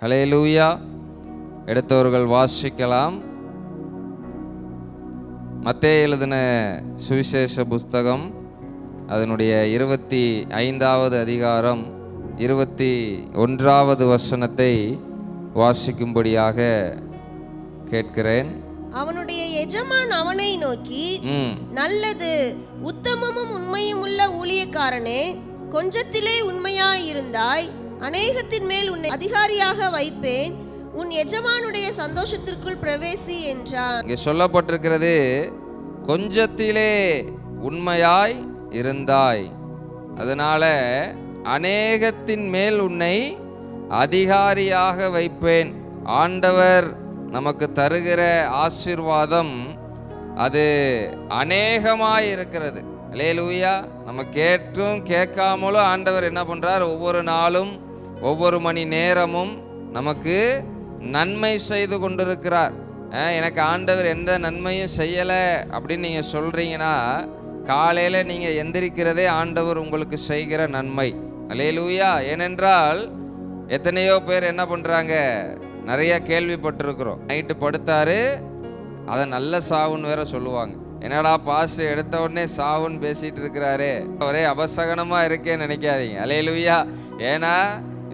ஹல்லேலூயா. எடுத்தவர்கள் வாசிக்கலாம். மத்தேயு எழுதின சுவிசேஷ புஸ்தகம் அதனுடைய 25வது அதிகாரம் 21வது வசனத்தை வாசிக்கும்படியாக கேட்கிறேன். அவனுடைய எஜமான் அவனை நோக்கி, நல்லது, உத்தமமும் உண்மையும் உள்ள ஊழியக்காரனே, கொஞ்சத்திலே உண்மையாயிருந்தாய், அநேகத்தின் மேல் உன்னை அதிகாரியாக வைப்பேன், உன் எஜமானுடைய சந்தோஷத்திற்குள் பிரவேசி என்றான். இங்கே சொல்லப்பட்டிருக்கிறது, கொஞ்சத்திலே உண்மையாய் இருந்தாய், அதனால அநேகத்தின் மேல் உன்னை அதிகாரியாக வைப்பேன். ஆண்டவர் நமக்கு தருகிற ஆசீர்வாதம் அது அநேகமாய் இருக்கிறது. அல்லேலூயா. நம்ம கேட்டும் கேட்காமலும் ஆண்டவர் என்ன பண்றார்? ஒவ்வொரு நாளும் ஒவ்வொரு மணி நேரமும் நமக்கு நன்மை செய்து கொண்டிருக்கிறார். எனக்கு ஆண்டவர் எந்த நன்மையும் செய்யலை அப்படின்னு நீங்கள் சொல்கிறீங்கன்னா, காலையில் நீங்கள் எந்திரிக்கிறதே ஆண்டவர் உங்களுக்கு செய்கிற நன்மை. அல்லேலூயா. ஏனென்றால் எத்தனையோ பேர் என்ன பண்ணுறாங்க, நிறைய கேள்விப்பட்டிருக்கிறோம். நைட்டு படுத்தாரு, அதை நல்ல சாவுன்னு வேற சொல்லுவாங்க. என்னடா பாஸ் எடுத்த உடனே சாவுன்னு பேசிட்டு இருக்கிறாரு, ஒரே அபசகனமாக இருக்கேன்னு நினைக்காதீங்க. அல்லேலூயா. ஏன்னா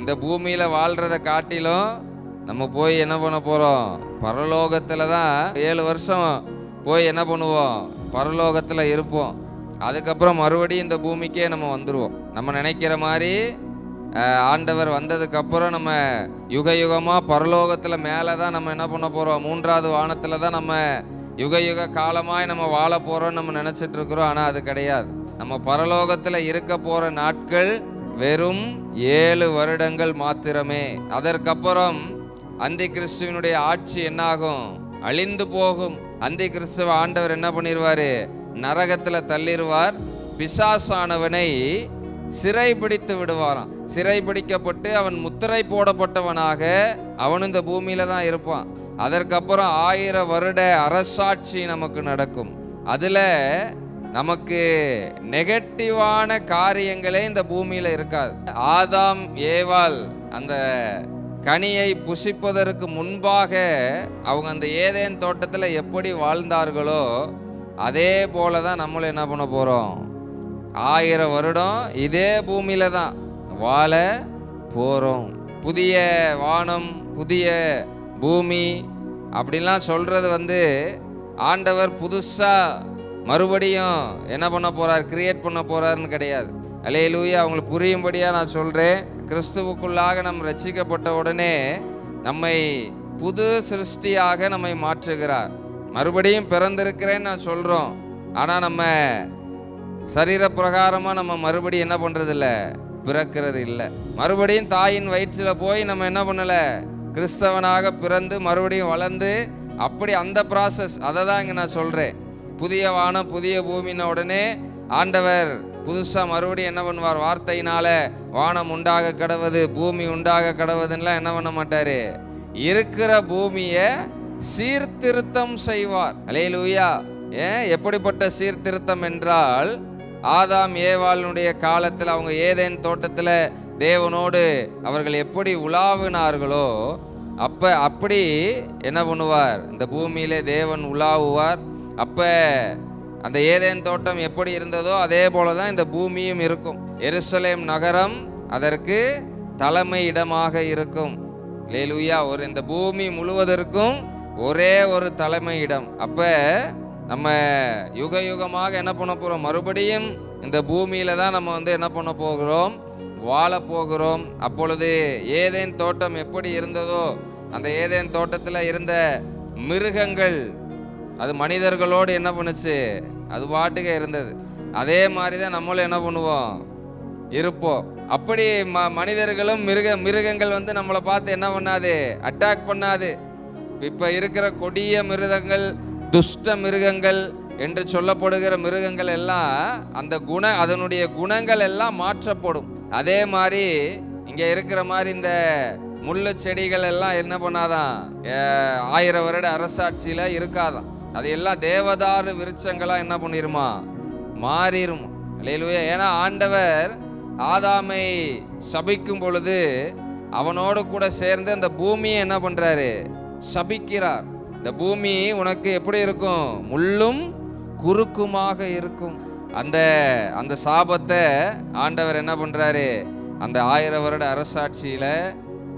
இந்த பூமியில் வாழ்கிறத காட்டிலும் நம்ம போய் என்ன பண்ண போகிறோம்? பரலோகத்தில் தான் 7 வருஷம் போய் என்ன பண்ணுவோம்? பரலோகத்தில் இருப்போம். அதுக்கப்புறம் மறுபடியும் இந்த பூமிக்கே நம்ம வந்துடுவோம். நம்ம நினைக்கிற மாதிரி ஆண்டவர் வந்ததுக்கப்புறம் நம்ம யுக யுகமாக பரலோகத்தில் மேலே தான் நம்ம என்ன பண்ண போகிறோம்? 3வது வானத்தில் தான் நம்ம யுக யுக காலமாய் நம்ம வாழ போகிறோம்னு நம்ம நினச்சிட்டு இருக்கிறோம். ஆனால் அது கிடையாது. நம்ம பரலோகத்தில் இருக்க போகிற நாட்கள் வெறும் 7 வருடங்கள் மாத்திரமே. அதற்கப்புறம் அந்தி கிறிஸ்துவனுடைய ஆட்சி என்னாகும்? அழிந்து போகும். அந்தி கிறிஸ்துவ ஆண்டவர் என்ன பண்ணிடுவார்? நரகத்தில் தள்ளிடுவார். பிசாசானவனை சிறை பிடித்து விடுவாராம். சிறை பிடிக்கப்பட்டு அவன் முத்திரை போடப்பட்டவனாக அவன் இந்த பூமியில தான் இருப்பான். அதற்கப்புறம் 1000 வருட அரசாட்சி நமக்கு நடக்கும். அதுல நமக்கு நெகட்டிவான காரியங்களே இந்த பூமியில இருக்காது. ஆதாம் ஏவாள் அந்த கனியை புசிப்பதற்கு முன்பாக அவங்க அந்த ஏதேன் தோட்டத்தில் எப்படி வாழ்ந்தார்களோ அதே போல தான் நம்மளும் என்ன பண்ண போறோம்? 1000 வருடம் இதே பூமியில தான் வாழ போறோம். புதிய வானம், புதிய பூமி அப்படிலாம் சொல்றது ஆண்டவர் புதுசா மறுபடியும் என்ன பண்ண போறார்? கிரியேட் பண்ண போறாருன்னு கிடையாது. அல்லேலூயா. அவங்களுக்கு புரியும்படியா நான் சொல்றேன். கிறிஸ்துவுக்குள்ளாக நம்ம ரட்சிக்கப்பட்ட உடனே நம்மை புது சிருஷ்டியாக நம்மை மாற்றுகிறார். மறுபடியும் பிறந்திருக்கிறேன்னு நான் சொல்றோம். ஆனா நம்ம சரீர பிரகாரமா நம்ம மறுபடியும் என்ன பண்றது இல்லை? பிறக்கிறது இல்லை. மறுபடியும் தாயின் வயிற்றில் போய் நம்ம என்ன பண்ணல? கிறிஸ்தவனாக பிறந்து மறுபடியும் வளர்ந்து அப்படி அந்த ப்ராசஸ், அதை தான் இங்கே நான் சொல்றேன். புதிய வானம் புதிய பூமின உடனே ஆண்டவர் புதுசா மறுபடியும் என்ன பண்ணுவார்? வார்த்தையினால வானம் உண்டாக கடவது, பூமி உண்டாக கடவுதுன்னா என்ன பண்ண மாட்டாரு? இருக்கிற பூமியை சீர்திருத்தம் செய்வார். அல்லேலூயா. எப்படிப்பட்ட சீர்திருத்தம் என்றால், ஆதாம் ஏவாளுடைய காலத்தில் அவங்க ஏதேன் தோட்டத்தில் தேவனோடு அவர்கள் எப்படி உலாவினார்களோ அப்படி என்ன பண்ணுவார்? இந்த பூமியிலே தேவன் உலாவுவார். அப்ப அந்த ஏதேன் தோட்டம் எப்படி இருந்ததோ அதே போலதான் இந்த பூமியும் இருக்கும். எருசலேம் நகரம் அதற்கு தலைமை இடமாக இருக்கும். அல்லேலூயா. இந்த பூமி முழுவதற்கும் ஒரே ஒரு தலைமை இடம். அப்ப நம்ம யுக யுகமாக என்ன பண்ண போறோம்? மறுபடியும் இந்த பூமியில தான் நம்ம என்ன பண்ண போகிறோம்? வாழ போகிறோம். அப்பொழுது ஏதேன் தோட்டம் எப்படி இருந்ததோ அந்த ஏதேன் தோட்டத்தில் இருந்த மிருகங்கள் அது மனிதர்களோடு என்ன பண்ணுச்சு? அது பாட்டுக்கு இருந்தது. அதே மாதிரி தான் நம்மளும் என்ன பண்ணுவோம்? இருப்போம். அப்படி மனிதர்களும் மிருகங்கள் நம்மளை பார்த்து என்ன பண்ணாது? அட்டாக் பண்ணாது. இப்ப இருக்கிற கொடிய மிருகங்கள், துஷ்ட மிருகங்கள் என்று சொல்லப்படுகிற மிருகங்கள் எல்லாம் அதனுடைய குணங்கள் எல்லாம் மாற்றப்படும். அதே மாதிரி இங்க இருக்கிற மாதிரி இந்த முள்ளு செடிகள் எல்லாம் என்ன பண்ணாதான்? 1000 வருட அரசாட்சியில இருக்காதான். அது எல்லாம் தேவதாரு விருட்சங்களா என்ன பண்ணிருமா? மாறிடும். அல்லேலூயா. ஏன்னா ஆண்டவர் ஆதாமை சபிக்கும் பொழுது அவனோடு கூட சேர்ந்து அந்த பூமியை என்ன பண்றாரு? சபிக்கிறார். இந்த பூமி உனக்கு எப்படி இருக்கும்? முள்ளும் குறுக்குமாக இருக்கும். அந்த சாபத்தை ஆண்டவர் என்ன பண்றாரு? அந்த 1000 வருட அரசாட்சியில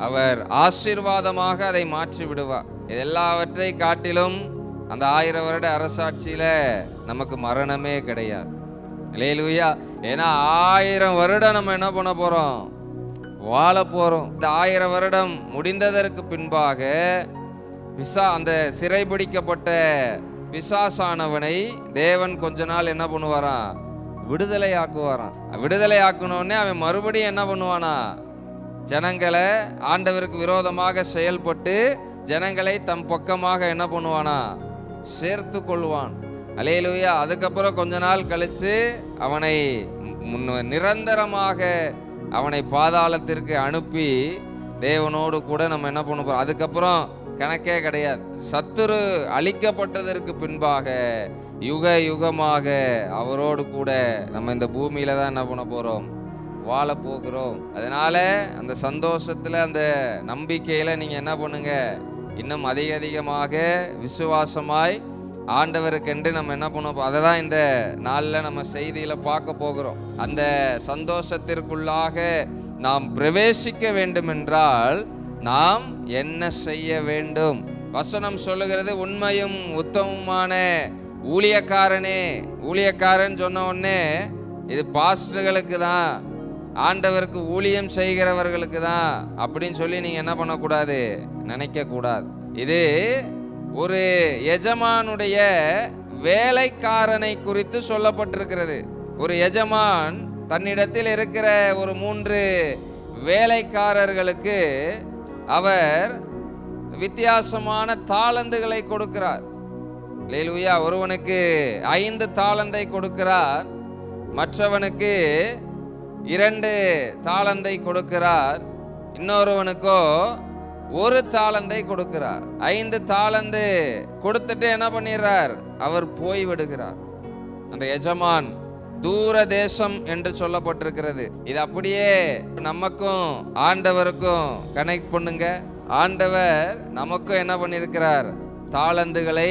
அவர் ஆசீர்வாதமாக அதை மாற்றி விடுவார். எல்லாவற்றை காட்டிலும் அந்த 1000 வருட அரசாட்சியில நமக்கு மரணமே கிடையாது. அல்லேலூயா. ஏன்னா 1000 வருடம் நம்ம என்ன பண்ண போறோம்? வாழ போறோம். இந்த 1000 வருடம் முடிந்ததற்கு பின்பாக அந்த சிறைபிடிக்கப்பட்ட பிசாசானவனை தேவன் கொஞ்ச நாள் என்ன பண்ணுவாராம்? விடுதலை ஆக்குவாராம். விடுதலை ஆக்கணுன்னே அவன் மறுபடியும் என்ன பண்ணுவானா? ஜனங்களை ஆண்டவருக்கு விரோதமாக செயல்பட்டு ஜனங்களை தம் பக்கமாக என்ன பண்ணுவானா? சேர்த்து கொள்வான். அல்லேலூயா. அதுக்கப்புறம் கொஞ்ச நாள் கழிச்சு அவனை நிரந்தரமாக அவனை பாதாளத்திற்கு அனுப்பி தேவனோடு கூட நம்ம என்ன பண்ண போறோம்? அதுக்கப்புறம் கணக்கே கிடையாது. சத்துரு அழிக்கப்பட்டதற்கு பின்பாக யுக யுகமாக அவரோடு கூட நம்ம இந்த பூமியில தான் என்ன பண்ண போறோம்? வாழ போகிறோம். அதனால அந்த சந்தோஷத்துல அந்த நம்பிக்கையில நீங்க என்ன பண்ணுங்க? இன்னும் அதிகமாக விசுவாசமாய் ஆண்டவருக்கென்று நம்ம என்ன பண்ணுவோம்? அதை தான் இந்த நாளில் நம்ம செய்தியில பார்க்க போகிறோம். அந்த சந்தோஷத்திற்குள்ளாக நாம் பிரவேசிக்க வேண்டும் என்றால் நாம் என்ன செய்ய வேண்டும்? வசனம் சொல்லுகிறது, உண்மையும் உத்தமமான ஊழியக்காரனே. ஊழியக்காரன் சொன்ன உடனே இது பாஸ்டர்களுக்கு தான், ஆண்டவருக்கு ஊழியம் செய்கிறவர்களுக்கு தான் அப்படின்னு சொல்லி நீங்க என்ன பண்ணக்கூடாது? நினைக்க கூடாது. இது ஒரு எஜமானுடைய வேலைக்காரனை குறித்து சொல்லப்பட்டிருக்கிறது. ஒரு எஜமான் தன்னிடத்தில் இருக்கிற ஒரு 3 வேலைக்காரர்களுக்கு அவர் வித்தியாசமான தாளந்துகளை கொடுக்கிறார். அல்லேலூயா. ஒருவனுக்கு 5 தாளந்தை கொடுக்கிறார், மற்றவனுக்கு 2 தாளந்தை கொடுக்கிறார், இன்னொருவனுக்கோ 1 தாளந்தை கொடுக்கிறார். 5 தாளந்து கொடுத்துட்டு என்ன பண்ணிடுறார்? அவர் போய் விடுகிறார். அந்த எஜமான் தூர தேசம் என்று சொல்லப்பட்டிருக்கிறது. இது அப்படியே நமக்கும் ஆண்டவருக்கும் கனெக்ட் பண்ணுங்க. ஆண்டவர் நமக்கும் என்ன பண்ணியிருக்கிறார்? தாளந்துகளை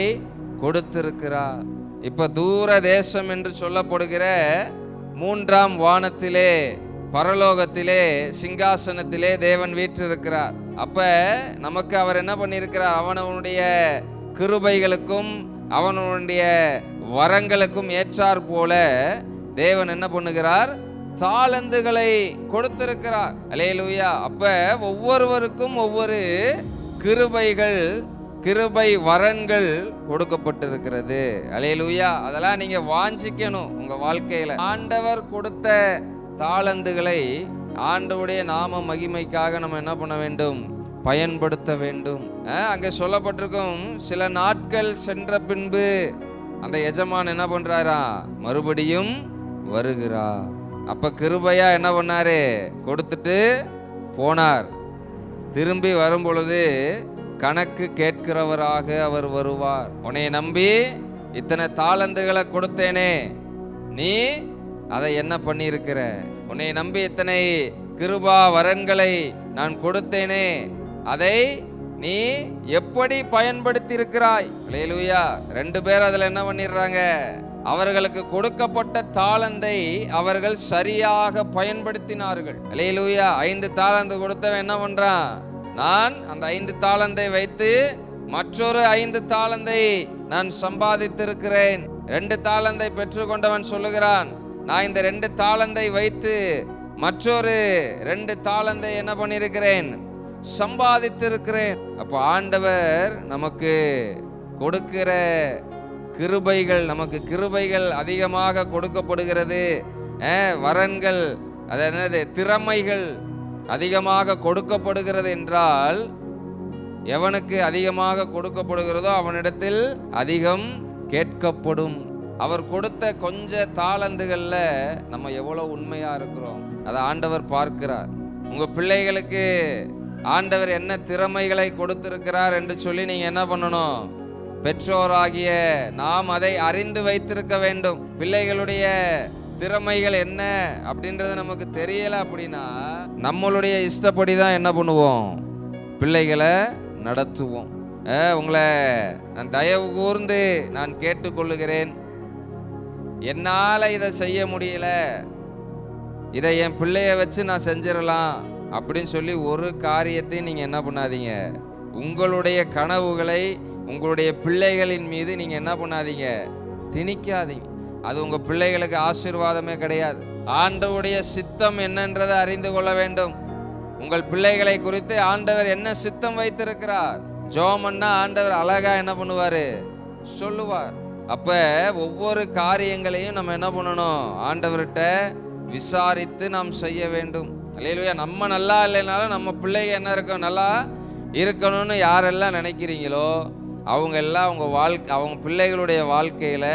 கொடுத்திருக்கிறார். இப்ப தூர தேசம் என்று சொல்லப்படுகிற 3ஆம் வானத்திலே பரலோகத்திலே சிங்காசனத்திலே தேவன் வீற்றிருக்கிறார். அப்ப நமக்கு அவர் என்ன பண்ணியிருக்கிறார்? அவனுடைய கிருபைகளுக்கும் அவனுடைய வரங்களுக்கும் ஏற்றார் போல தேவன் என்ன பண்ணுகிறார்? தாளந்துகளை கொடுத்திருக்கிறார். அல்லேலூயா. அப்ப ஒவ்வொருவருக்கும் ஒவ்வொரு கிருபை வரன்கள் கொடுக்கப்பட்டிருக்கிறது. அல்லேலூயா. அதெல்லாம் நீங்க வாஞ்சிக்கணும் உங்க வாழ்க்கையில. ஆண்டவர் கொடுத்த தாளந்துகளை ஆண்டவருடைய நாம மகிமைக்காக நம்ம என்ன பண்ண வேண்டும்? பயன்படுத்த வேண்டும். அங்க சொல்லப்பட்டிருக்கும், சில நாட்கள் சென்ற பின்பு அந்த எஜமான் என்ன பண்றாரா? மறுபடியும் வருகிறார். அப்ப கிருபையா என்ன பண்ணாரு? கொடுத்துட்டு போனார். திரும்பி வரும் பொழுது கணக்கு கேட்கிறவராக அவர் வருவார். உன்னை நம்பி இத்தனை தாளந்துகளை கொடுத்தேனே, நீ அதை என்ன பண்ணியிருக்கிற? உன்னை நம்பி இத்தனை கிருபா வரன்களை நான் கொடுத்தேனே, அதை நீ எப்படி பயன்படுத்தி இருக்கிறாய்? அல்லேலூயா. 2 பேர் அதுல என்ன பண்ணிடுறாங்க? அவர்களுக்கு கொடுக்கப்பட்ட தாளந்தை அவர்கள் சரியாக பயன்படுத்தினார்கள். அல்லேலூயா. 5 தாளந்து கொடுத்தவன் என்ன பண்றான்? நான் அந்த 5 தாளந்தை வைத்து மற்றொரு 5 தாளந்தை நான் சம்பாதித்திருக்கிறேன். 2 தாளந்தை பெற்றுக்கொண்டவன் சொல்லுகிறான், நான் இந்த 2 தாளந்தை வைத்து மற்றொரு 2 தாளந்தை என்ன பண்ணியிருக்கிறேன்? சம்பாதித்திருக்கிறேன். அப்போ ஆண்டவர் நமக்கு கொடுக்கிற கிருபைகள், நமக்கு கிருபைகள் அதிகமாக கொடுக்கப்படுகிறது. வரன்கள், அதாவது திறமைகள் அதிகமாக கொடுக்கப்படுகிறது என்றால், எவனுக்கு அதிகமாக கொடுக்கப்படுகிறதோ அவனிடத்தில் அதிகம் கேட்கப்படும். அவர் கொடுத்த கொஞ்ச தாளந்துகள்ல நம்ம எவ்வளவு உண்மையா இருக்கிறோம் அதை ஆண்டவர் பார்க்கிறார். உங்க பிள்ளைகளுக்கு ஆண்டவர் என்ன திறமைகளை கொடுத்திருக்கிறார் என்று சொல்லி நீங்க என்ன பண்ணணும்? பெற்றோராகிய நாம் அதை அறிந்து வைத்திருக்க வேண்டும். பிள்ளைகளுடைய திறமைகள் என்ன அப்படின்றது நமக்கு தெரியல அப்படின்னா நம்மளுடைய இஷ்டப்படி தான் என்ன பண்ணுவோம், பிள்ளைகளை நடத்துவோம். உங்களை நான் தயவு கூர்ந்து நான் கேட்டுக்கொள்ளுகிறேன், என்னால் இதை செய்ய முடியல, இதை என் பிள்ளைய வச்சு நான் செஞ்சிடலாம் அப்படின்னு சொல்லி ஒரு காரியத்தையும் நீங்கள் என்ன பண்ணாதீங்க, உங்களுடைய கனவுகளை உங்களுடைய பிள்ளைகளின் மீது நீங்கள் என்ன பண்ணாதீங்க, திணிக்காதீங்க. அது உங்கள் பிள்ளைகளுக்கு ஆசீர்வாதமே கிடையாது. ஆண்டவருடைய சித்தம் என்னன்றதை அறிந்து கொள்ள வேண்டும். உங்கள் பிள்ளைகளை குறித்து ஆண்டவர் என்ன சித்தம் வைத்திருக்கிறார், ஜோமன்னா ஆண்டவர் அழகா என்ன பண்ணுவார், சொல்லுவார். அப்ப ஒவ்வொரு காரியங்களையும் நம்ம என்ன பண்ணணும், ஆண்டவர்கிட்ட விசாரித்து நாம் செய்ய வேண்டும். அல்லேலூயா. நம்ம நல்லா இல்லைனாலும் நம்ம பிள்ளைங்க என்ன இருக்கும், நல்லா இருக்கணும்னு யாரெல்லாம் நினைக்கிறீங்களோ அவங்க எல்லாம் அவங்க பிள்ளைகளுடைய வாழ்க்கையில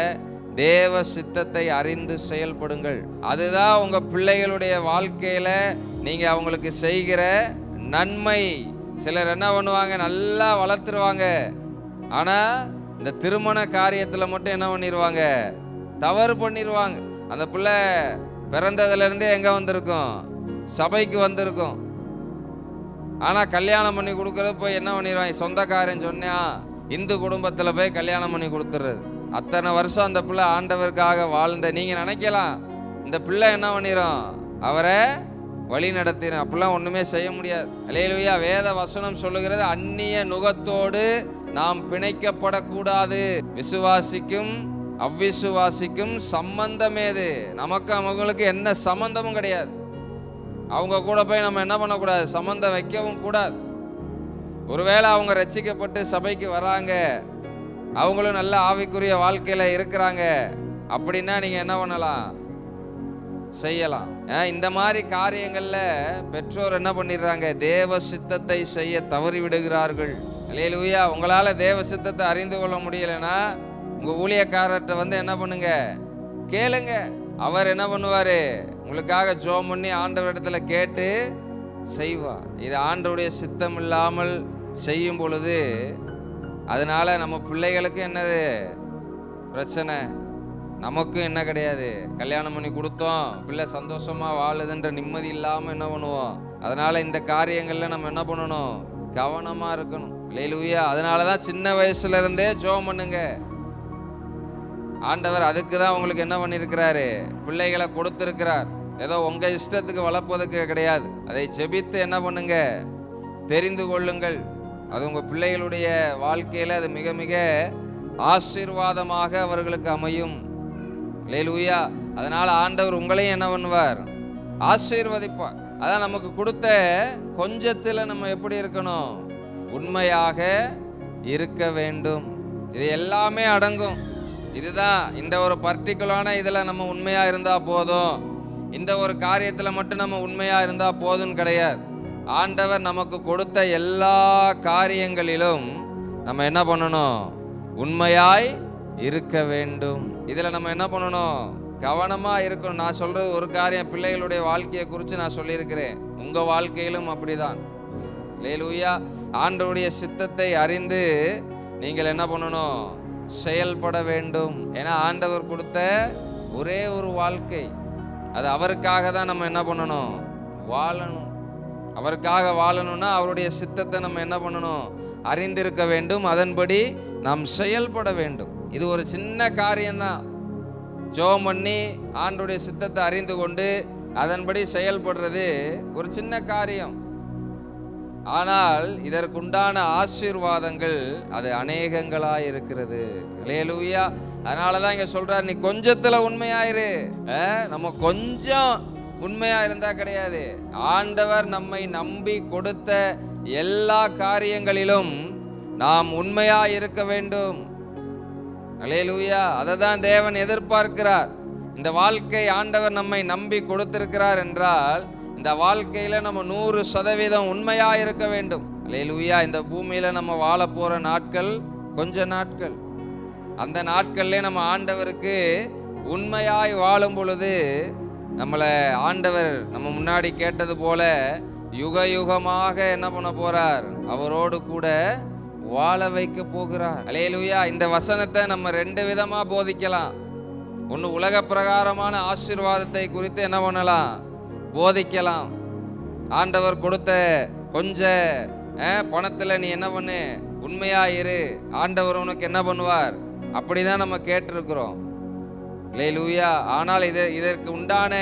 தேவ சித்தத்தை அறிந்து செயல்படுங்கள். அதுதான் உங்க பிள்ளைகளுடைய வாழ்க்கையில நீங்க அவங்களுக்கு செய்கிற நன்மை. சிலர் என்ன பண்ணுவாங்க, நல்லா வளர்த்துருவாங்க, ஆனா இந்த திருமண காரியத்துல மட்டும் என்ன பண்ணிடுவாங்க, தவறு பண்ணிடுவாங்க. அந்த பிள்ளை பிறந்ததுல இருந்தே எங்க வந்திருக்கும், சபைக்கு வந்திருக்கும். ஆனா கல்யாணம் பண்ணி கொடுக்கறது போய் என்ன பண்ணிடுவாங்க, சொந்தக்காரன் சொன்னா இந்து குடும்பத்துல போய் கல்யாணம் பண்ணி கொடுத்துறது. அத்தனை வருஷம் அந்த பிள்ளை ஆண்டவருக்காக வாழ்ந்த நீங்க நினைக்கலாம் இந்த பிள்ளை என்ன பண்ணிரும், அவரை வழி நடத்திடும். அப்படிலாம் ஒண்ணுமே செய்ய முடியாது. அல்லேலூயா. வேத வசனம் சொல்லுகிறது, அந்நிய நுகத்தோடு நாம் பிணைக்கப்படக்கூடாது. விசுவாசிக்கும் அவ்விசுவாசிக்கும் சம்பந்தம் ஏது, நமக்கு அவங்களுக்கு என்ன சம்பந்தமும் கிடையாது. அவங்க கூட போய் நம்ம என்ன பண்ணக்கூடாது, சம்பந்தம் வைக்கவும் கூடாது. ஒருவேளை அவங்க ரட்சிக்கப்பட்டு சபைக்கு வராங்க, அவங்களும் நல்ல ஆவிக்குரிய வாழ்க்கையில இருக்கிறாங்க அப்படின்னா நீங்க என்ன பண்ணலாம், செய்யலாம். இந்த மாதிரி காரியங்கள்ல பெற்றோர் என்ன பண்ணிடுறாங்க, தேவ சித்தத்தை செய்ய தவறி விடுகிறார்கள். அல்லேலூயா. உங்களால தேவ சித்தத்தை அறிந்து கொள்ள முடியலன்னா உங்க ஊழியக்காரர்கிட்ட என்ன பண்ணுங்க, கேளுங்க. அவர் என்ன பண்ணுவாரு, உங்களுக்காக ஜெபம் பண்ணி ஆண்டவரிடத்துல கேட்டு செய்வார். இது ஆண்டவருடைய சித்தம் இல்லாமல் செய்யும் பொழுது அதனால நம்ம பிள்ளைகளுக்கு என்னது பிரச்சனை, நமக்கும் என்ன கிடையாது. கல்யாணம் பண்ணி கொடுத்தோம், பிள்ளை சந்தோஷமா வாழுதுன்ற நிம்மதி இல்லாம என்ன பண்ணுவோம். அதனால இந்த காரியங்கள்ல நம்ம என்ன பண்ணணும், கவனமா இருக்கணும். அல்லேலூயா. அதனாலதான் சின்ன வயசுல இருந்தே ஜெபம் பண்ணுங்க. ஆண்டவர் அதுக்கு தான் உங்களுக்கு என்ன பண்ணியிருக்கிறாரு, பிள்ளைகளை கொடுத்திருக்கிறார். ஏதோ உங்க இஷ்டத்துக்கு வளர்ப்பதற்கு கிடையாது. அதை ஜெபித்து என்ன பண்ணுங்க, தெரிந்து கொள்ளுங்கள். அது உங்க பிள்ளைகளுடைய வாழ்க்கையில அது மிக மிக ஆசீர்வாதமாக அவர்களுக்கு அமையும். அல்லேலூயா. அதனால ஆண்டவர் உங்களையும் என்ன பண்ணுவார், ஆசீர்வதிப்பார். அதான் நமக்கு கொடுத்த கொஞ்சத்துல நம்ம எப்படி இருக்கணும், உண்மையாக இருக்க வேண்டும். இது எல்லாமே அடங்கும். இதுதான் இந்த ஒரு பர்டிகுலரான இதுல நம்ம உண்மையா இருந்தா போதும், இந்த ஒரு காரியத்துல மட்டும் நம்ம உண்மையா இருந்தா போதும் கிடையாது. ஆண்டவர் நமக்கு கொடுத்த எல்லா காரியங்களிலும் நம்ம என்ன பண்ணணும், உண்மையாய் இருக்க வேண்டும். இதுல நம்ம என்ன பண்ணணும், கவனமா இருக்கணும். நான் சொல்றது ஒரு காரியம், பிள்ளைகளுடைய வாழ்க்கையை குறித்து நான் சொல்லியிருக்கிறேன். உங்க வாழ்க்கையிலும் அப்படிதான். அல்லேலூயா. ஆண்டவருடைய சித்தத்தை அறிந்து நீங்கள் என்ன பண்ணணும், செயல்பட வேண்டும். ஏன்னா ஆண்டவர் கொடுத்த ஒரே ஒரு வாழ்க்கை, அது அவருக்காக தான் நம்ம என்ன பண்ணணும், வாழணும். அவருக்காக வாழணும்னா அவருடைய சித்தத்தை நம்ம என்ன பண்ணணும், அறிந்திருக்க வேண்டும். அதன்படி நாம் செயல்பட வேண்டும். இது ஒரு சின்ன காரியம்தான். ஜெபம் பண்ணி ஆண்டவருடைய சித்தத்தை அறிந்து கொண்டு அதன்படி செயல்படுறது ஒரு சின்ன காரியம். ஆனால் இதற்குண்டான ஆசீர்வாதங்கள் அது அநேகங்களாய் இருக்கிறது. அல்லேலூயா. அதனாலதான் இங்க சொல்றாரு, நீ கொஞ்சத்துல உண்மையாயிரு. நம்ம கொஞ்சம் உண்மையா இருந்தா கிடையாது. ஆண்டவர் நம்மை நம்பி கொடுத்த எல்லா காரியங்களிலும் நாம் உண்மையா இருக்க வேண்டும். அல்லேலூயா. அதை தான் தேவன் எதிர்பார்க்கிறார். இந்த வாழ்க்கை ஆண்டவர் நம்மை நம்பி கொடுத்திருக்கிறார் என்றால் இந்த வாழ்க்கையில நம்ம 100% உண்மையா இருக்க வேண்டும். அல்லேலூயா. இந்த பூமியில நம்ம வாழ போற நாட்கள் கொஞ்ச நாட்கள். அந்த நாட்கள்ல நம்ம ஆண்டவருக்கு உண்மையாய் வாழும் பொழுது நம்மளை ஆண்டவர் நம்ம முன்னாடி கேட்டது போல யுக யுகமாக என்ன பண்ண போறார், அவரோடு கூட வாழ வைக்க போகிறார். அல்லேலூயா. இந்த வசனத்தை நம்ம 2 விதமா போதிக்கலாம். ஒன்று உலக பிரகாரமான ஆசீர்வாதத்தை குறித்து என்ன பண்ணலாம், போதிக்கலாம். ஆண்டவர் கொடுத்த கொஞ்ச பணத்தில் நீ என்ன பண்ணு, உண்மையா இரு, ஆண்டவர் உனக்கு என்ன பண்ணுவார், அப்படிதான் நம்ம கேட்டிருக்கிறோம். அல்லேலூயா. ஆனால் இதற்கு உண்டான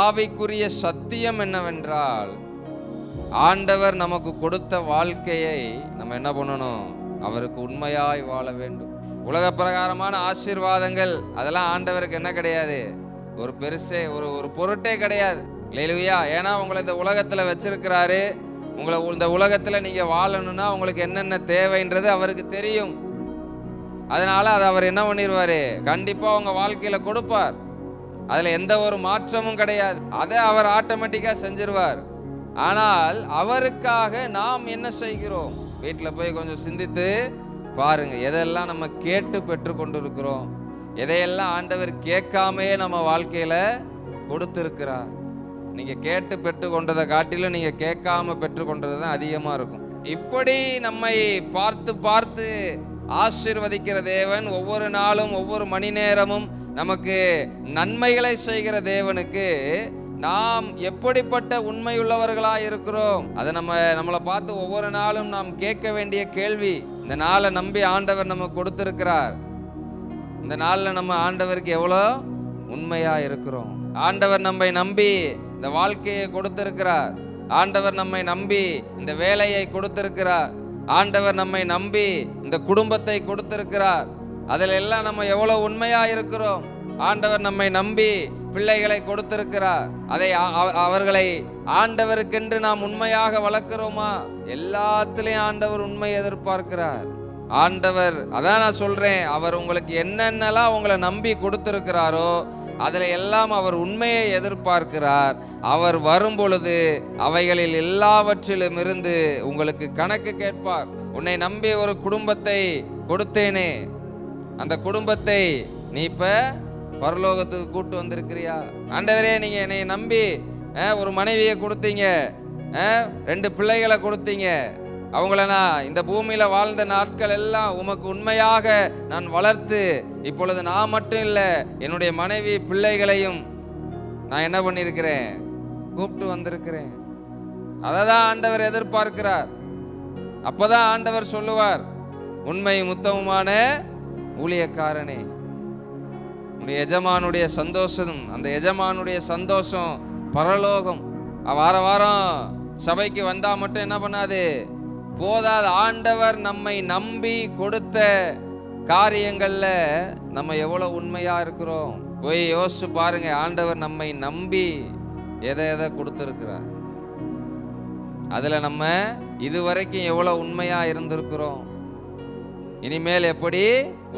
ஆவிக்குரிய சத்தியம் என்னவென்றால், ஆண்டவர் நமக்கு கொடுத்த வாழ்க்கையை நம்ம என்ன பண்ணணும், அவருக்கு உண்மையாய் வாழ வேண்டும். உலக பிரகாரமான ஆசீர்வாதங்கள் அதெல்லாம் ஆண்டவருக்கு என்ன கிடையாது, ஒரு பெருசே ஒரு பொருட்டே கிடையாது. அல்லேலூயா. ஏன்னா உங்களை இந்த உலகத்தில் வச்சிருக்கிறாரு. உங்களை இந்த உலகத்தில் நீங்கள் வாழணும்னா உங்களுக்கு என்னென்ன தேவைன்றது அவருக்கு தெரியும். அதனால அதை அவர் என்ன பண்ணிடுவார், கண்டிப்பாக உங்கள் வாழ்க்கையில் கொடுப்பார். அதில் எந்த ஒரு மாற்றமும் கிடையாது. அதை அவர் ஆட்டோமேட்டிக்காக செஞ்சிருவார். ஆனால் அவருக்காக நாம் என்ன செய்கிறோம், வீட்டில் போய் கொஞ்சம் சிந்தித்து பாருங்க. எதெல்லாம் நம்ம கேட்டு பெற்றுக்கொண்டு இருக்கிறோம், எதையெல்லாம் ஆண்டவர் கேட்காமையே நம்ம வாழ்க்கையில் கொடுத்துருக்கிறார். நீங்கள் கேட்டு பெற்றுக்கொண்டதை காட்டிலும் நீங்கள் கேட்காம பெற்றுக்கொண்டது தான் அதிகமாக இருக்கும். இப்படி நம்மை பார்த்து பார்த்து ஆசீர்வதிக்கிற தேவன், ஒவ்வொரு நாளும் ஒவ்வொரு மணி நேரமும் நமக்கு நன்மைகளை செய்கிற தேவனுக்கு நாம் எப்படிப்பட்ட உண்மையுள்ளவர்களாக இருக்கிறோம், அதை நம்மளை பார்த்து ஒவ்வொரு நாளும் நாம் கேட்க வேண்டிய கேள்வி. இந்த நாளை நம்பி ஆண்டவர் நமக்கு கொடுத்திருக்கிறார். இந்த நாளில் நம்ம ஆண்டவருக்கு எவ்வளோ உண்மையாக இருக்கிறோம். ஆண்டவர் நம்மை நம்பி இந்த வாழ்க்கையை கொடுத்திருக்கிறார். ஆண்டவர் நம்மை நம்பி இந்த வேலையை கொடுத்திருக்கிறார். ஆண்டவர் நம்மை நம்பி இந்த குடும்பத்தை கொடுத்திருக்கிறார். அதில் எல்லாம் நம்ம எவ்வளவு உண்மையா இருக்கிறோம். ஆண்டவர் நம்மை நம்பி பிள்ளைகளை கொடுத்திருக்கிறார். அதை அவர்களை ஆண்டவருக்கென்று நாம் உண்மையாக வளர்க்கிறோமா? எல்லாத்திலையும் ஆண்டவர் உண்மை எதிர்பார்க்கிறார். ஆண்டவர், அதான் நான் சொல்றேன், அவர் உங்களுக்கு என்னென்னலாம் உங்களை நம்பி கொடுத்திருக்கிறாரோ அதில் எல்லாம் அவர் உண்மையை எதிர்பார்க்கிறார். அவர் வரும் பொழுது அவைகளில் எல்லாவற்றிலும் இருந்து உங்களுக்கு கணக்கு கேட்பார். உன்னை நம்பி ஒரு குடும்பத்தை கொடுத்தேனே, அந்த குடும்பத்தை நீ இப்ப பரலோகத்துக்கு கூட்டு வந்திருக்கிறியா? ஆண்டவரே, நீங்க என்னை நம்பி ஒரு மனைவியை கொடுத்தீங்க, 2 பிள்ளைகளை கொடுத்தீங்க, அவங்கள நான் இந்த பூமியில வாழ்ந்த நாட்கள் எல்லாம் உமக்கு உண்மையாக நான் வளர்த்து, இப்பொழுது நான் மட்டும் இல்லை, என்னுடைய மனைவி பிள்ளைகளையும் நான் என்ன பண்ணியிருக்கிறேன், கூப்பிட்டு வந்திருக்கிறேன். அதை தான் ஆண்டவர் எதிர்பார்க்கிறார். அப்பதான் ஆண்டவர் சொல்லுவார், உண்மை உத்தமமான ஊழியக்காரனே. உன்னுடைய எஜமானுடைய சந்தோஷம், அந்த எஜமானுடைய சந்தோஷம் பரலோகம். வார வாரம் சபைக்கு வந்தா மட்டும் என்ன பண்ணாது, போதாது. ஆண்டவர் நம்மை நம்பி கொடுத்த காரியங்கள்ல நம்ம எவ்வளவு உண்மையா இருக்கிறோம் போய் யோசிச்சு பாருங்க. ஆண்டவர் நம்மை நம்பி எதை கொடுத்திருக்கிறார், அதுல நம்ம இதுவரைக்கும் எவ்வளவு உண்மையா இருந்திருக்கிறோம், இனிமேல் எப்படி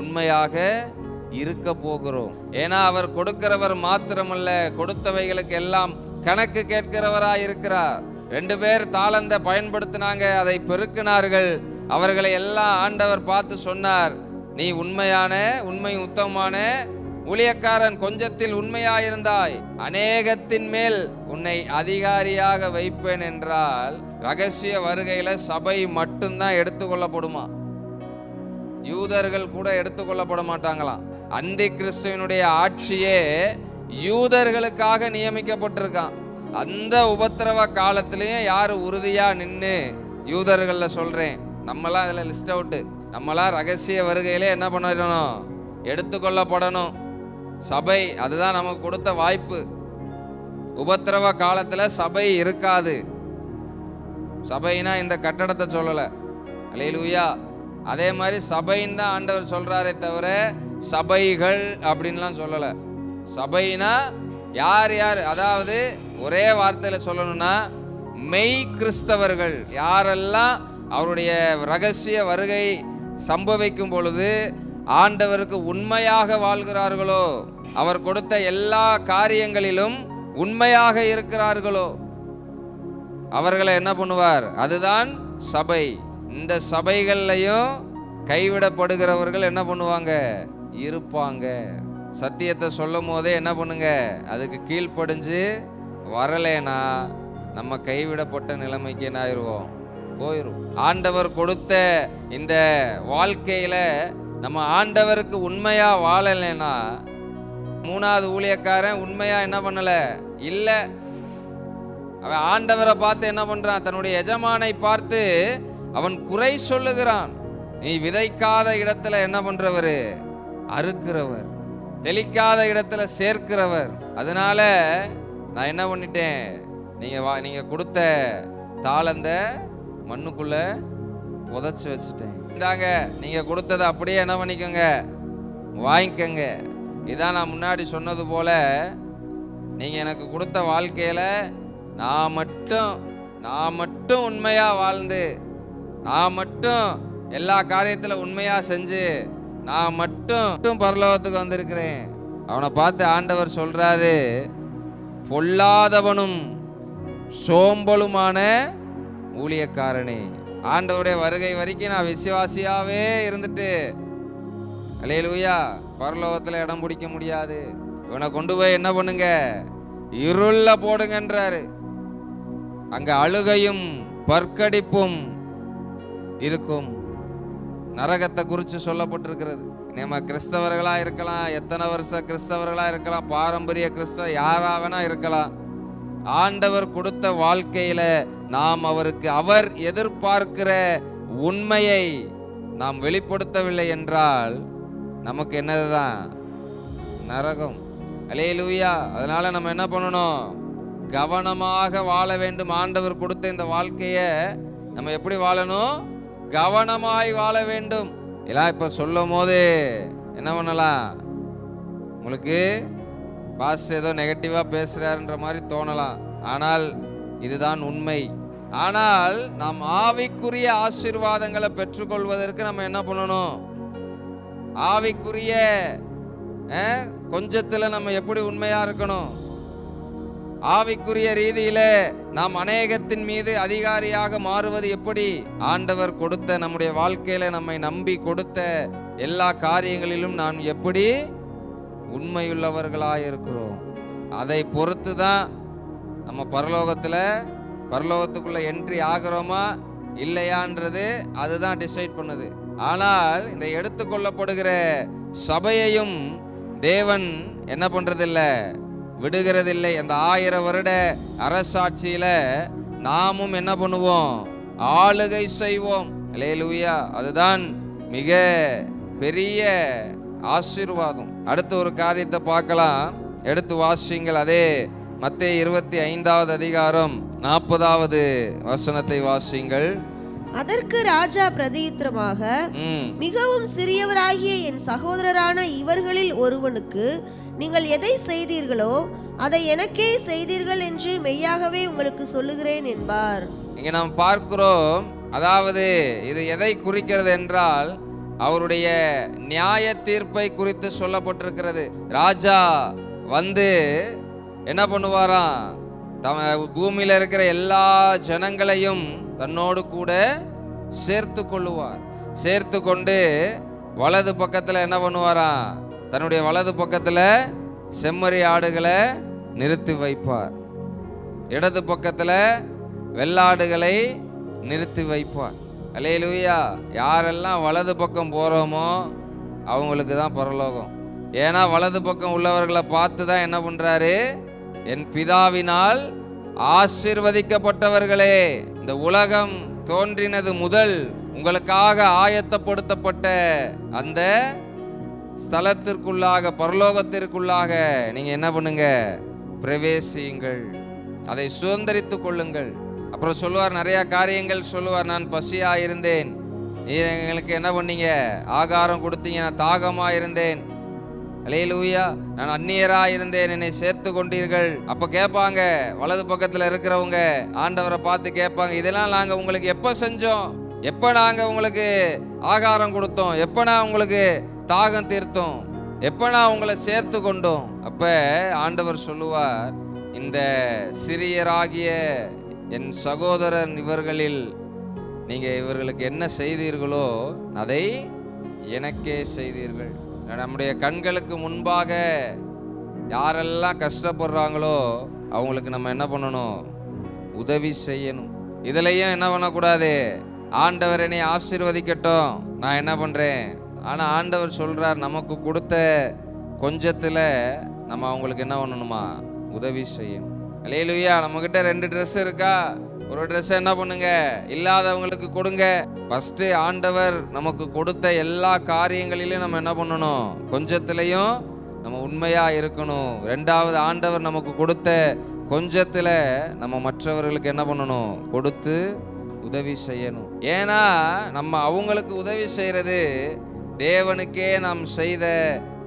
உண்மையாக இருக்க போகிறோம். ஏன்னா அவர் கொடுக்கிறவர் மாத்திரமல்ல, கொடுத்தவைகளுக்கு எல்லாம் கணக்கு கேட்கிறவராய் இருக்கிறார். 2 பேர் தாளந்தை பயன்படுத்தினாங்க, அதை பெருக்கினார்கள். அவர்களை எல்லாம் ஆண்டவர் பார்த்து சொன்னார், நீ உண்மை உத்தமமான ஊழியக்காரன், கொஞ்சத்தில் உண்மையாயிருந்தாய், அநேகத்தின் மேல் உன்னை அதிகாரியாக வைப்பேன் என்றால், ரகசிய வருகையில சபை மட்டும்தான் எடுத்துக்கொள்ளப்படுமா, யூதர்கள் கூட எடுத்துக்கொள்ளப்பட மாட்டாங்களாம். அந்தி கிறிஸ்துவனுடைய ஆட்சியே யூதர்களுக்காக நியமிக்கப்பட்டிருக்கான். அந்த உபத்திரவ காலத்திலையும் யாரு உறுதியா நின்று, யூதர்கள்ல சொல்றேன், நம்மளாம் அதுல லிஸ்ட் அவுட்டு, நம்மளாம் ரகசிய வருகையிலே என்ன பண்ணணும், எடுத்துக்கொள்ளப்படணும். சபை அதுதான் நமக்கு கொடுத்த வாய்ப்பு. உபத்திரவ காலத்துல சபை இருக்காது. சபைனா இந்த கட்டடத்தை சொல்லல, அல்லேலூயா. அதே மாதிரி சபைன்னு தான் ஆண்டவர் சொல்றாரே தவிர சபைகள் அப்படின்லாம் சொல்லல. சபைனா யார் யார், அதாவது ஒரே வார்த்தையில சொல்லணும்னா மெய் கிறிஸ்தவர்கள், யாரெல்லாம் அவருடைய ரகசிய வருகை சம்பவிக்கும் பொழுது ஆண்டவருக்கு உண்மையாக வாழ்கிறார்களோ, அவர் கொடுத்த எல்லா காரியங்களிலும் உண்மையாக இருக்கிறார்களோ, அவர்களை என்ன பண்ணுவார், அதுதான் சபை. இந்த சபைகள்லையும் கைவிடப்படுகிறவர்கள் என்ன பண்ணுவாங்க, இருப்பாங்க. சத்தியத்தை சொல்லும் போதே என்ன பண்ணுங்க, அதுக்கு கீழ்ப்படிஞ்சு வரலேனா நம்ம கைவிடப்பட்ட நிலைமைக்கு என்ன ஆயிடுவோம், போயிடும். ஆண்டவர் கொடுத்த இந்த வாழ்க்கையில நம்ம ஆண்டவருக்கு உண்மையா வாழலைன்னா மூணாவது ஊழியக்காரன் உண்மையா என்ன பண்ணல, இல்ல. அவன் ஆண்டவரை பார்த்து என்ன பண்றான், தன்னுடைய எஜமானை பார்த்து அவன் குறை சொல்லுகிறான். நீ விதைக்காத இடத்துல என்ன பண்றவர், அறுக்கிறவர், தெளிக்காத இடத்துல சேர்க்கிறவர். அதனால நான் என்ன பண்ணிட்டேன், நீங்க கொடுத்த தாளந்த மண்ணுக்குள்ள புதைச்சு வச்சுட்டேன். இந்தாங்க, நீங்க கொடுத்ததை அப்படியே என்ன பண்ணிக்கோங்க, வாங்கிக்கங்க. இதான் நான் முன்னாடி சொன்னது போல, நீங்க எனக்கு கொடுத்த வாழ்க்கையில நான் மட்டும் உண்மையா வாழ்ந்து, நான் மட்டும் எல்லா காரியத்தில் உண்மையா செஞ்சு, நான் மட்டும் பரலோகத்துக்கு வந்திருக்கிறேன். அவனை பார்த்து ஆண்டவர் சொல்றாரு, பொல்லாதவனும் சோம்பலுமான ஊழியக்காரனே. ஆண்டவருடைய வருகை வரைக்கும் நான் விசுவாசியாவே இருந்துட்டு அல்லேலூயா பரலோகத்தில் இடம் பிடிக்க முடியாது. இவனை கொண்டு போய் என்ன பண்ணுங்க, இருள போடுங்கன்றாரு. அங்க அழுகையும் பற்கடிப்பும் இருக்கும். நரகத்தை குறித்து சொல்லப்பட்டிருக்கிறது. நம்ம கிறிஸ்தவர்களா இருக்கலாம், எத்தனை வருஷ கிறிஸ்தவர்களா இருக்கலாம், பாரம்பரிய கிறிஸ்தவ யாராவனா இருக்கலாம். ஆண்டவர் கொடுத்த வாழ்க்கையில நாம் அவர் எதிர்பார்க்கிற உண்மையை நாம் வெளிப்படுத்தவில்லை என்றால் நமக்கு என்னதுதான், நரகம். அல்லேலூயா. அதனால நம்ம என்ன பண்ணணும், கவனமாக வாழ வேண்டும். ஆண்டவர் கொடுத்த இந்த வாழ்க்கையை நம்ம எப்படி வாழணும், கவனமாய் வாழ வேண்டும். எல்லாம் இப்ப சொல்லும் போது என்ன பண்ணலாம், உங்களுக்கு பாஸ் ஏதோ நெகட்டிவா பேசுறாருன்ற மாதிரி தோணலாம். ஆனால் இதுதான் உண்மை. ஆனால் நாம் ஆவிக்குரிய ஆசீர்வாதங்களை பெற்றுக்கொள்வதற்கு நம்ம என்ன பண்ணணும், ஆவிக்குரிய கொஞ்சத்துல நம்ம எப்படி உண்மையா இருக்கணும், ஆவிக்குரிய ரீதியில நாம் அநேகத்தின் மீது அதிகாரியாக மாறுவது எப்படி, ஆண்டவர் கொடுத்த நம்முடைய வாழ்க்கையில நம்மை நம்பி கொடுத்த எல்லா காரியங்களிலும் நாம் எப்படி உண்மையுள்ளவர்களாக இருக்கிறோம், அதை பொறுத்து தான் நம்ம பரலோகத்துக்குள்ள என்ட்ரி ஆகிறோமா இல்லையான்றது அதுதான் டிசைட் பண்ணுது. ஆனால் இந்த எடுத்துக்கொள்ளப்படுகிற சபையையும் தேவன் என்ன பண்றதில்ல, விடுகிறதில்லை. அந்த 1000 வருட அரசாட்சியில நாமும் என்ன பண்ணுவோம், ஆளுகை செய்வோம். அல்லேலூயா. அதுதான் மிக பெரிய ஆசீர்வாதம். அடுத்த ஒரு காரியத்தை பார்க்கலாம். எடுத்து வாசிங்கள். அதே மத்தேயு 25வது அதிகாரம் 40வது வசனத்தை வாசிங்கள். அதற்கு ராஜா பிரதியுத்தரமாக, மிகவும் சிறியவராகிய என் சகோதரரான இவர்களில் ஒருவனுக்கு நீங்கள் எதை செய்தீர்களோ அதை எனக்கே செய்தீர்கள் என்று மெய்யாகவே உங்களுக்கு சொல்லுகிறேன் என்பார். இங்க நாம் பார்க்கிறோம், அதாவது இது எதை குறிக்கிறது என்றால் அவருடைய நியாய தீர்ப்பை குறித்து சொல்லப்பட்டிருக்கிறது. ராஜா வந்து என்ன பண்ணுவாராம், பூமியில இருக்கிற எல்லா ஜனங்களையும் தன்னோடு கூட சேர்த்து கொள்ளுவார். சேர்த்து கொண்டு வலது பக்கத்துல என்ன பண்ணுவாராம், தன்னுடைய வலது பக்கத்துல செம்மறி ஆடுகளை நிறுத்தி வைப்பார், இடது பக்கத்துல வெள்ளாடுகளை நிறுத்தி வைப்பார். அல்லேலூயா. யாரெல்லாம் வலது பக்கம் போறோமோ அவங்களுக்கு தான் பரலோகம். ஏன்னா வலது பக்கம் உள்ளவர்களை பார்த்து தான் என்ன பண்றாரு, என் பிதாவினால் ஆசீர்வதிக்கப்பட்டவர்களே, இந்த உலகம் தோன்றினது முதல் உங்களுக்காக ஆயத்தப்படுத்தப்பட்ட அந்த ஸ்தலத்திற்குள்ளாக, பரலோகத்திற்குள்ளாக நீங்க என்ன பண்ணுங்க, பிரவேசியுங்கள், அதை சுதந்தரித்துக் கொள்ளுங்கள். அப்புறம் சொல்லுவார், நிறைய காரியங்கள் சொல்லுவார். நான் பசியா இருந்தேன், எங்களுக்கு என்ன பண்ணீங்க, ஆகாரம் கொடுத்தீங்க. நான் தாகமா இருந்தேன், அல்லேலூயா, நான் அந்நியரா இருந்தேன், என்னை சேர்த்து கொண்டீர்கள். அப்ப கேட்பாங்க, வலது பக்கத்துல இருக்கிறவங்க ஆண்டவரை பார்த்து கேட்பாங்க, இதெல்லாம் நாங்க உங்களுக்கு எப்ப செஞ்சோம், எப்ப நாங்க உங்களுக்கு ஆகாரம் கொடுத்தோம், எப்ப நான் உங்களுக்கு தாகம் தீர்த்தோம், எப்ப நான் உங்களை சேர்த்து கொண்டோம். அப்ப ஆண்டவர் சொல்லுவார், இந்த சிறியராகிய என் சகோதரன் இவர்களில் நீங்க இவர்களுக்கு என்ன செய்தீர்களோ அதை எனக்கே செய்தீர்கள். நம்முடைய கண்களுக்கு முன்பாக யாரெல்லாம் கஷ்டப்படுறாங்களோ அவங்களுக்கு நம்ம என்ன பண்ணணும், உதவி செய்யணும். இதுலயும் என்ன பண்ணக்கூடாது, ஆண்டவர் என்னை ஆசீர்வதிக்கட்டும், நான் என்ன பண்றேன். ஆனா ஆண்டவர் சொல்றார், நமக்கு கொடுத்த கொஞ்சத்துல நம்ம அவங்களுக்கு என்ன பண்ணணுமா? உதவி செய்யணும். அல்லேலூயா. நம்மகிட்ட 2 ட்ரெஸ் இருக்கா? ஒரு ட்ரெஸ் என்ன பண்ணுங்க, இல்லாதவங்களுக்கு கொடுங்க. ஃபர்ஸ்ட் ஆண்டவர் நமக்கு கொடுத்த எல்லா காரியங்களிலும் நம்ம என்ன பண்ணணும்? கொஞ்சத்திலையும் நம்ம உண்மையா இருக்கணும். 2வது ஆண்டவர் நமக்கு கொடுத்த கொஞ்சத்துல நம்ம மற்றவர்களுக்கு என்ன பண்ணணும்? கொடுத்து உதவி செய்யணும். ஏன்னா நம்ம அவங்களுக்கு உதவி செய்யறது தேவனுக்கே நாம் செய்த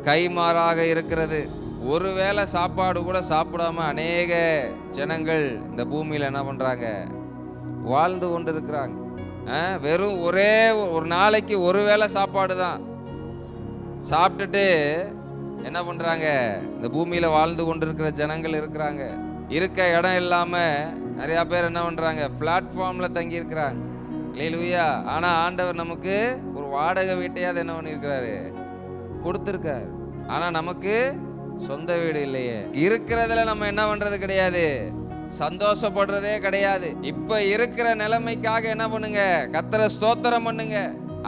கைமாறாக இருக்கிறது. ஒருவேளை சாப்பாடு கூட சாப்பிடாம அநேக ஜனங்கள் இந்த பூமியில் என்ன பண்றாங்க? வாழ்ந்து கொண்டு இருக்கிறாங்க. வெறும் ஒரே ஒரு நாளைக்கு ஒருவேளை சாப்பாடு தான் சாப்பிட்டுட்டு என்ன பண்றாங்க? இந்த பூமியில வாழ்ந்து கொண்டு இருக்கிற ஜனங்கள் இருக்கிறாங்க. இருக்க இடம் இல்லாம நிறைய பேர் என்ன பண்றாங்க? பிளாட்ஃபார்ம்ல தங்கி இருக்கிறாங்க. அல்லேலூயா. ஆனா ஆண்டவர் நமக்கு ஒரு வாடகை வீட்டையாவது என்ன பண்ணியிருக்கிறாரு? கொடுத்துருக்காரு. ஆனா நமக்கு சொந்த வீடு இல்லையே. இருக்கிறதுல நம்ம என்ன பண்றது கிடையாது? சந்தோஷப்படுறதே கிடையாது. இப்ப இருக்கிற நிலைமைக்காக என்ன பண்ணுங்க? கர்த்தரை ஸ்தோத்திரம் பண்ணுங்க.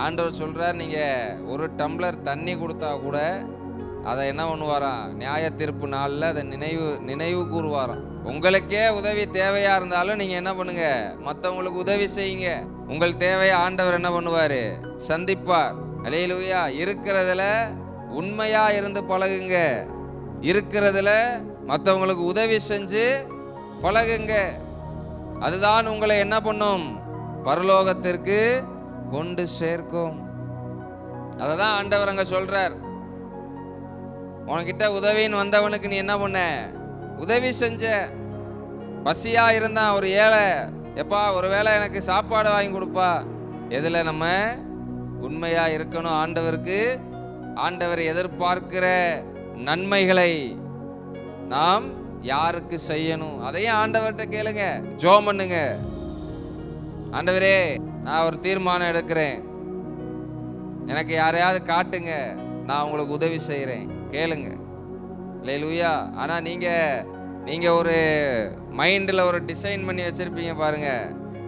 ஆண்டவர் சொல்றார், நீங்க ஒரு டம்ளர் தண்ணி கொடுத்தா கூட அதை என்ன பண்ணுவாராம்? நியாய தீர்ப்பு நாளில் அதை நினைவு கூறுவாராம். உங்களுக்கே உதவி தேவையா இருந்தாலும் நீங்க என்ன பண்ணுங்க? மற்றவங்களுக்கு உதவி செய்யுங்க. உங்கள் தேவையை ஆண்டவர் என்ன பண்ணுவாரு? சந்திப்பார். அல்லேலூயா. இருக்கிறதுல உண்மையா இருந்து பழகுங்க. இருக்கிறதுல மற்றவங்களுக்கு உதவி செஞ்சு பழகுங்க. அதுதான் உங்களை என்ன பண்ணும்? பரலோகத்திற்கு கொண்டு சேர்க்கும். அததான் ஆண்டவர் அங்க சொல்றார். உனக்கிட்ட உதவின்னு வந்தவனுக்கு நீ என்ன பண்ண? உதவி செஞ்ச. பசியா இருந்தான் ஒரு ஏழை, எப்பா ஒருவேளை எனக்கு சாப்பாடு வாங்கி கொடுப்பா. எதுல நம்ம உண்மையா இருக்கணும்? ஆண்டவருக்கு, ஆண்டவர் எதிர்பார்க்கிற நன்மைகளை நாம் யாருக்கு செய்யணும்? அதையும் ஆண்டவர்கிட்ட கேளுங்க, ஜெபம் பண்ணுங்க. ஆண்டவரே, நான் ஒரு தீர்மானம் எடுக்கிறேன், எனக்கு யாரையாவது காட்டுங்க, நான் உங்களுக்கு உதவி செய்கிறேன். கேளுங்க. அல்லேலூயா. ஆனால் நீங்கள் ஒரு மைண்டில் ஒரு டிசைன் பண்ணி வச்சுருப்பீங்க பாருங்க.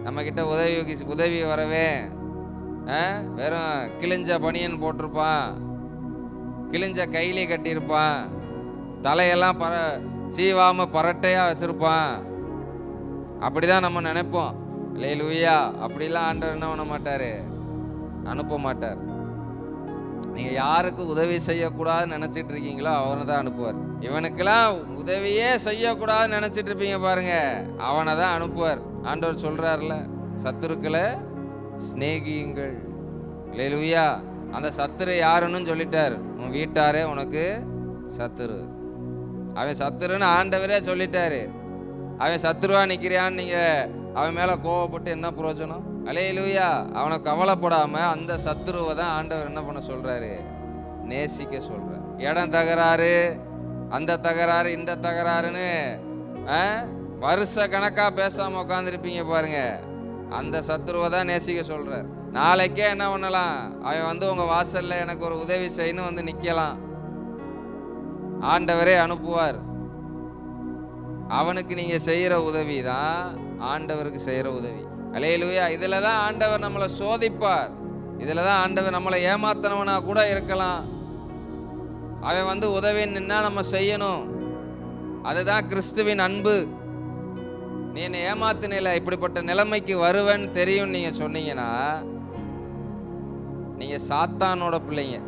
நம்மக்கிட்ட உதவி வரவே வெறும் கிழிஞ்ச பனியன் போட்டிருப்பான், கிழிஞ்ச கைலி கட்டியிருப்பான், தலையெல்லாம் சீவாமல் பரட்டையாக வச்சுருப்பான். அப்படிதான் நம்ம நினைப்போம். அல்லேலூயா. அப்படிலாம் ஆண்டவர் என்ன பண்ண மாட்டார்? அனுப்ப மாட்டார். நீங்கள் யாருக்கு உதவி செய்யக்கூடாதுன்னு நினச்சிட்டு இருக்கீங்களோ அவனை தான் அனுப்புவார். இவனுக்கெல்லாம் உதவியே செய்யக்கூடாதுன்னு நினச்சிட்டு இருப்பீங்க பாருங்க, அவனை தான் அனுப்புவார். ஆண்டவர் சொல்கிறார்ல, சத்துருக்களை சிநேகியுங்கள். அல்லேலூயா. அந்த சத்துரு யாருன்னு சொல்லிட்டார். உன் வீட்டாரே உனக்கு சத்துரு. அவன் சத்துருன்னு ஆண்டவரே சொல்லிட்டாரு. அவன் சத்துருவா நிற்கிறியான்னு நீங்கள் அவன் மேலே கோவப்பட்டு என்ன பிரயோஜனம்? அல்லேலூயா. அவனை கவலைப்படாம அந்த சத்துருவை தான் ஆண்டவர் என்ன பண்ண சொல்றாரு? நேசிக்க சொல்றார். இடம் தகராறு, அந்த தகராறு, இந்த தகராறுன்னு வருஷ கணக்கா பேசாம உட்காந்துருப்பீங்க பாருங்க, அந்த சத்துருவை தான் நேசிக்க சொல்றார். நாளைக்கே என்ன பண்ணலாம்? அவன் வந்து உங்க வாசல்ல எனக்கு ஒரு உதவி செய்யணும் வந்து நிக்கலாம். ஆண்டவரே அனுப்புவார். அவனுக்கு நீங்க செய்யற உதவி தான் ஆண்டவருக்கு செய்யற உதவி. அல்லேலூயா. இதுல தான் ஆண்டவர் நம்மளை சோதிப்பார். இதுல தான் ஆண்டவர் நம்மளை ஏமாத்தினவனா கூட இருக்கலாம். அவன் வந்து உதவி நின்னா நம்ம செய்யணும். அதுதான் கிறிஸ்துவின் அன்பு. நீ என்னை ஏமாத்தினில, இப்படிப்பட்ட நிலைமைக்கு வருவேன்னு தெரியும் நீங்க சொன்னீங்கன்னா நீங்க சாத்தானோட பிள்ளைங்க.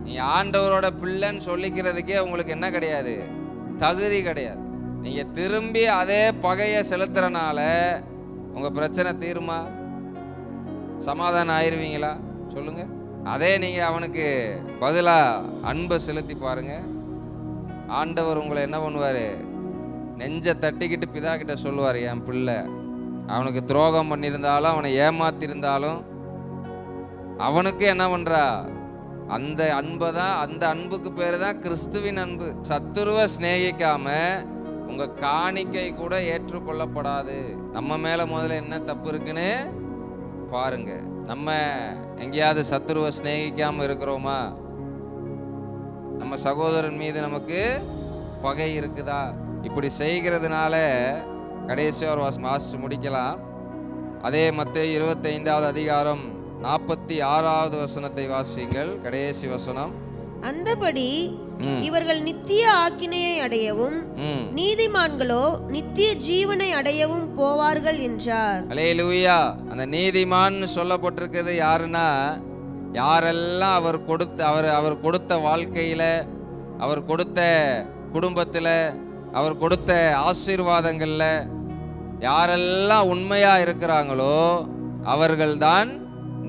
நீங்க ஆண்டவரோட பிள்ளைன்னு சொல்லிக்கிறதுக்கே உங்களுக்கு என்ன கிடையாது? தகுதி கிடையாது. நீங்க திரும்பி அதே பகையை செலுத்துறனால உங்க பிரச்சனை தீருமா? சமாதானம் ஆயிருவீங்களா? சொல்லுங்க. அதே நீங்க அவனுக்கு பதிலா அன்பை செலுத்தி பாருங்க, ஆண்டவர் உங்களை என்ன பண்ணுவாரு? நெஞ்ச தட்டிக்கிட்டு பிதா கிட்ட சொல்லுவார், என் பிள்ளை அவனுக்கு துரோகம் பண்ணியிருந்தாலும் அவனை ஏமாத்திருந்தாலும் அவனுக்கு என்ன பண்றா? அந்த அன்பை தான், அந்த அன்புக்கு பேரு தான் கிறிஸ்துவின் அன்பு. சத்துருவை சிநேகிக்காம உங்க காணிக்கை கூட ஏற்றுக்கொள்ளப்படாது. நம்ம மேல முதல்ல என்ன தப்பு இருக்குன்னு பாருங்க. நம்ம எங்கேயாவது சத்துருவை சிநேகிக்காம இருக்கிறோமா? நம்ம சகோதரன் மீது நமக்கு பகை இருக்குதா? இப்படி செய்கிறதுனால கடைசி ஒரு வாசிச்சு முடிக்கலாம். அதே மத்தேயு 25வது அதிகாரம் 46வது வசனத்தை வாசியுங்கள். கடைசி வசனம் அந்தபடி இவர்கள் நித்திய ஆக்கினையை அடையவும் நீதிமான்களோ நித்திய ஜீவனை அடையவும் போவார்கள் என்றார். அல்லேலூயா. அந்த நீதிமான் சொல்லப்பட்டிருக்கிறது யாருன்னா, யாரெல்லாம் அவர் கொடுத்த வாழ்க்கையில, அவர் கொடுத்த குடும்பத்தில், அவர் கொடுத்த ஆசீர்வாதங்கள்ல யாரெல்லாம் உண்மையா இருக்கிறாங்களோ அவர்கள்தான்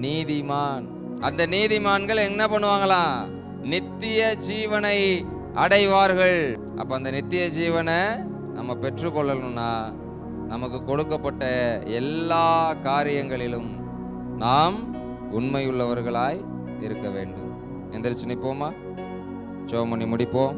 நீதிமான். அந்த நீதிமான்கள் என்ன பண்ணுவாங்களாம்? நித்திய ஜீவனை அடைவார்கள். அப்ப அந்த நித்திய ஜீவனை நம்ம பெற்றுக்கொள்ளணும்னா நமக்கு கொடுக்கப்பட்ட எல்லா காரியங்களிலும் நாம் உண்மையுள்ளவர்களாய் இருக்க வேண்டும். எந்திரிச்சு நிற்போமா? ஜெபம் பண்ணி முடிப்போம்.